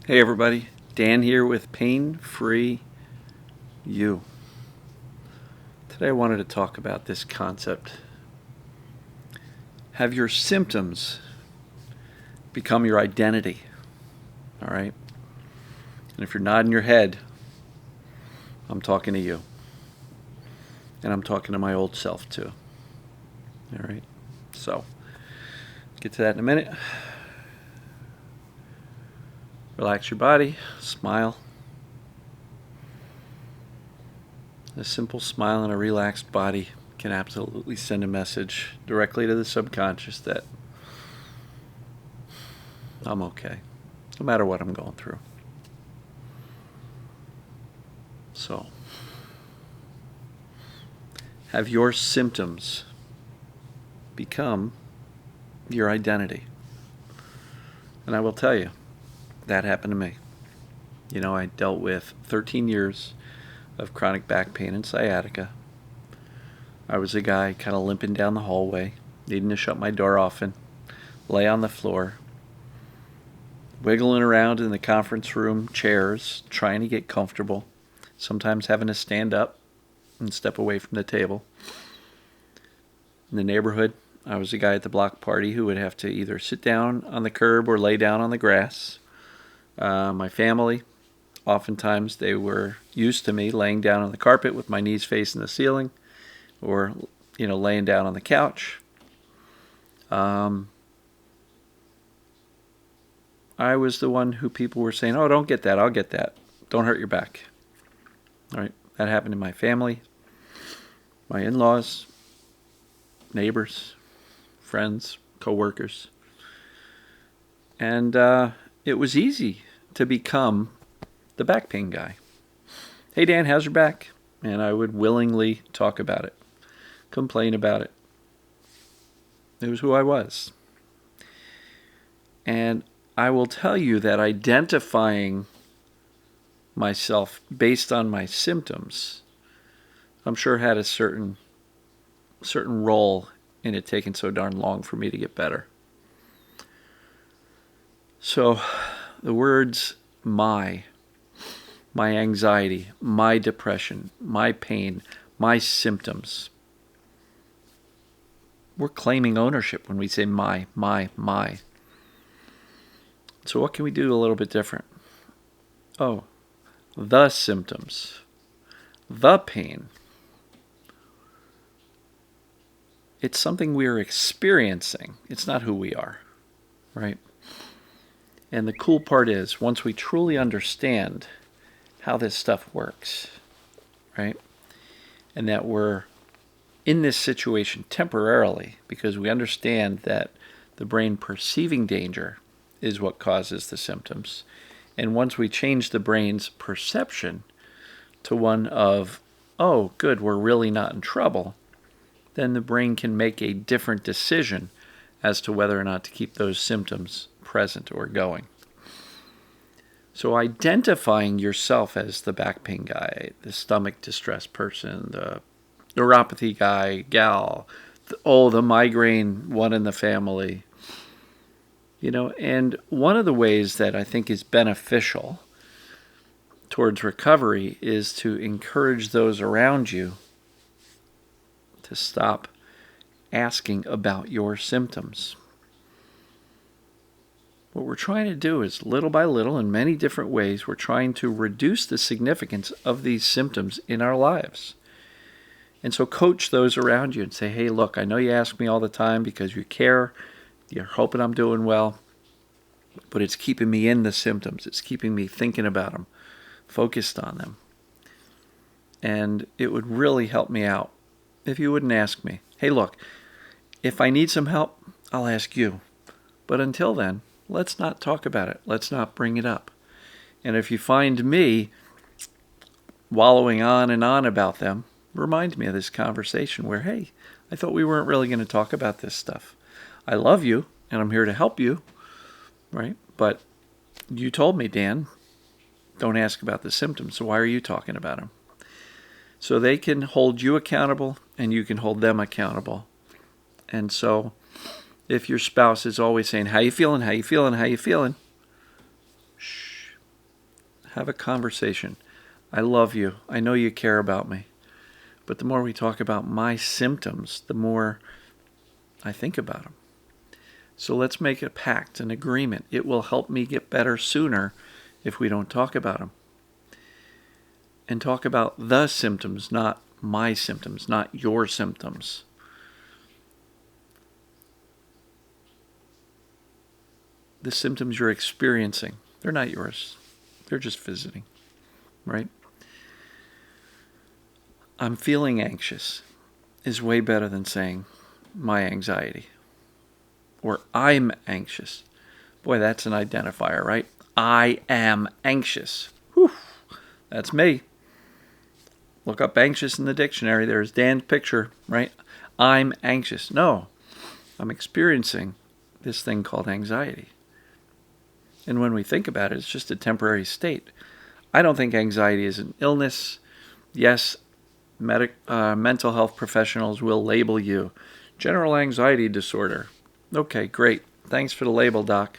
Hey everybody, Dan here with Pain Free You. Today I wanted to talk about this concept. Have your symptoms become your identity? All right? And if you're nodding your head, I'm talking to you. And I'm talking to my old self too. All right? So, get to that in a minute. Relax your body, smile. A simple smile and a relaxed body can absolutely send a message directly to the subconscious that I'm okay, no matter what I'm going through. So, have your symptoms become your identity? And I will tell you, that happened to me. I dealt with 13 years of chronic back pain and sciatica. I was a guy kind of limping down the hallway, needing to shut my door often, lay on the floor, wiggling around in the conference room chairs, trying to get comfortable, sometimes having to stand up and step away from the table. In the neighborhood, I was a guy at the block party who would have to either sit down on the curb or lay down on the grass. My family, oftentimes they were used to me laying down on the carpet with my knees facing the ceiling or, laying down on the couch. I was the one who people were saying, oh, don't get that, I'll get that. Don't hurt your back. All right, that happened in my family, my in-laws, neighbors, friends, co-workers. And it was easy to become the back pain guy. Hey Dan, how's your back? And I would willingly talk about it, complain about it. It was who I was. And I will tell you that identifying myself based on my symptoms, I'm sure had a certain role in it taking so darn long for me to get better. So the words my anxiety, my depression, my pain, my symptoms, we're claiming ownership when we say my. So what can we do a little bit different? Oh, the symptoms, the pain. It's something we're experiencing. It's not who we are, right? And the cool part is, once we truly understand how this stuff works, right? And that we're in this situation temporarily because we understand that the brain perceiving danger is what causes the symptoms. And once we change the brain's perception to one of, oh, good, we're really not in trouble, then the brain can make a different decision as to whether or not to keep those symptoms present or going. So identifying yourself as the back pain guy, the stomach distress person, the neuropathy guy, gal, the migraine one in the family. And one of the ways that I think is beneficial towards recovery is to encourage those around you to stop asking about your symptoms. What we're trying to do is, little by little, in many different ways, we're trying to reduce the significance of these symptoms in our lives. And so coach those around you and say, hey, look, I know you ask me all the time because you care. You're hoping I'm doing well. But it's keeping me in the symptoms. It's keeping me thinking about them, focused on them. And it would really help me out if you wouldn't ask me, hey, look, if I need some help, I'll ask you. But until then, let's not talk about it. Let's not bring it up. And if you find me wallowing on and on about them, remind me of this conversation where, hey, I thought we weren't really going to talk about this stuff. I love you, and I'm here to help you, right? But you told me, Dan, don't ask about the symptoms, so why are you talking about them? So they can hold you accountable, and you can hold them accountable. And so if your spouse is always saying, how you feeling, how you feeling, how you feeling? Shh. Have a conversation. I love you. I know you care about me. But the more we talk about my symptoms, the more I think about them. So let's make a pact, an agreement. It will help me get better sooner if we don't talk about them. And talk about the symptoms, not my symptoms, not your symptoms. The symptoms you're experiencing, they're not yours. They're just visiting, right? I'm feeling anxious is way better than saying my anxiety. Or I'm anxious. Boy, that's an identifier, right? I am anxious. Whew, that's me. Look up anxious in the dictionary. There's Dan's picture, right? I'm anxious. No, I'm experiencing this thing called anxiety. And when we think about it, it's just a temporary state. I don't think anxiety is an illness. Yes, mental health professionals will label you general anxiety disorder. Okay, great. Thanks for the label, doc.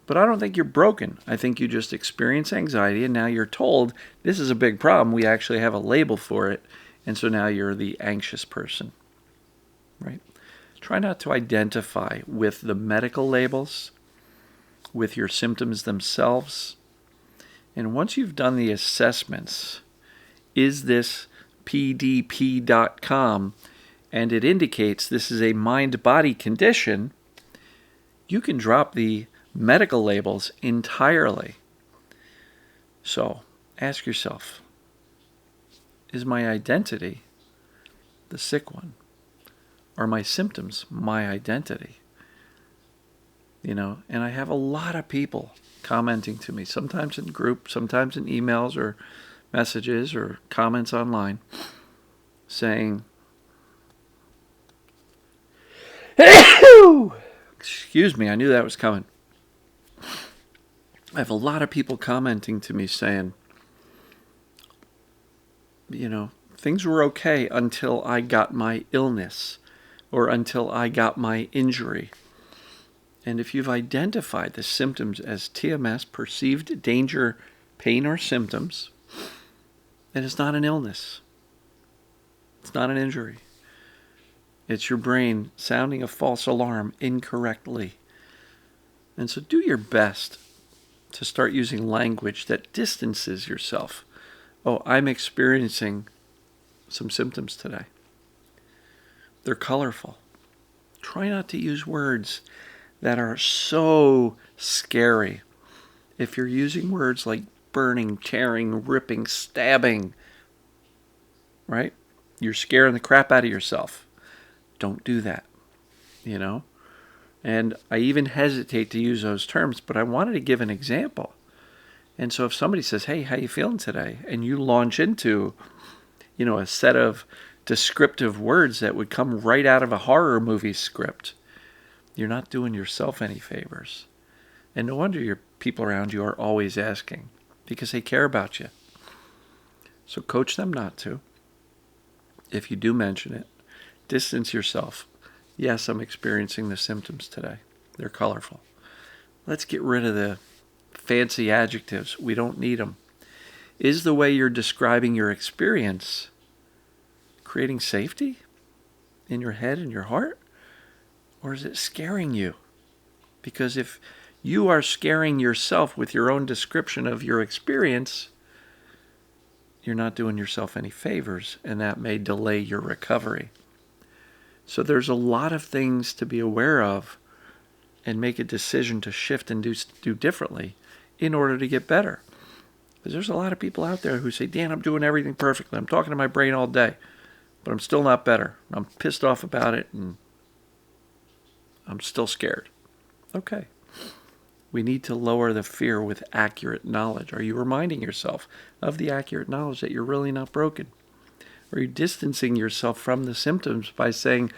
But I don't think you're broken. I think you just experience anxiety, and now you're told this is a big problem. We actually have a label for it. And so now you're the anxious person, right? Try not to identify with the medical labels, with your symptoms themselves. And once you've done the assessments, is this PDP.com, and it indicates this is a mind-body condition, you can drop the medical labels entirely. So ask yourself, is my identity the sick one? Are my symptoms my identity? And I have a lot of people commenting to me, sometimes in group, sometimes in emails or messages or comments online, saying, excuse me, I knew that was coming. I have a lot of people commenting to me saying, things were okay until I got my illness or until I got my injury. And if you've identified the symptoms as TMS, perceived danger, pain, or symptoms, then it's not an illness. It's not an injury. It's your brain sounding a false alarm incorrectly. And so do your best to start using language that distances yourself. Oh, I'm experiencing some symptoms today. They're colorful. Try not to use words that are so scary. If you're using words like burning, tearing, ripping, stabbing, right? You're scaring the crap out of yourself. Don't do that, And I even hesitate to use those terms, but I wanted to give an example. And so if somebody says, hey, how you feeling today? And you launch into, a set of descriptive words that would come right out of a horror movie script, you're not doing yourself any favors. And no wonder your people around you are always asking, because they care about you. So coach them not to. If you do mention it, distance yourself. Yes, I'm experiencing the symptoms today. They're colorful. Let's get rid of the fancy adjectives. We don't need them. Is the way you're describing your experience creating safety in your head and your heart? Or is it scaring you? Because if you are scaring yourself with your own description of your experience, you're not doing yourself any favors, and that may delay your recovery. So there's a lot of things to be aware of and make a decision to shift and do differently in order to get better. Because there's a lot of people out there who say, Dan, I'm doing everything perfectly. I'm talking to my brain all day, but I'm still not better. I'm pissed off about it, and I'm still scared. Okay. We need to lower the fear with accurate knowledge. Are you reminding yourself of the accurate knowledge that you're really not broken? Are you distancing yourself from the symptoms by saying,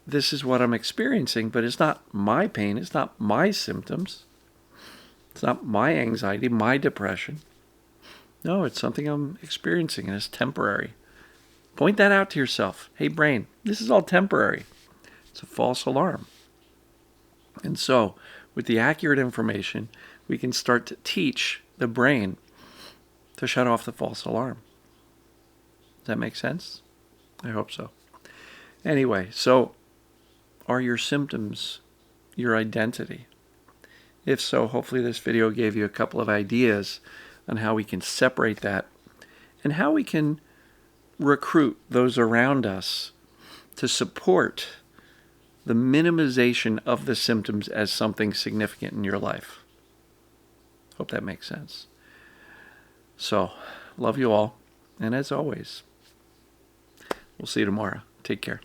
this is what I'm experiencing, but it's not my pain, it's not my symptoms, it's not my anxiety, my depression. No, it's something I'm experiencing, and it's temporary. Point that out to yourself. Hey, brain, this is all temporary. It's a false alarm. And so, with the accurate information, we can start to teach the brain to shut off the false alarm. Does that make sense? I hope so. Anyway, so are your symptoms your identity? If so, hopefully this video gave you a couple of ideas on how we can separate that and how we can recruit those around us to support the minimization of the symptoms as something significant in your life. Hope that makes sense. So, love you all. And as always, we'll see you tomorrow. Take care.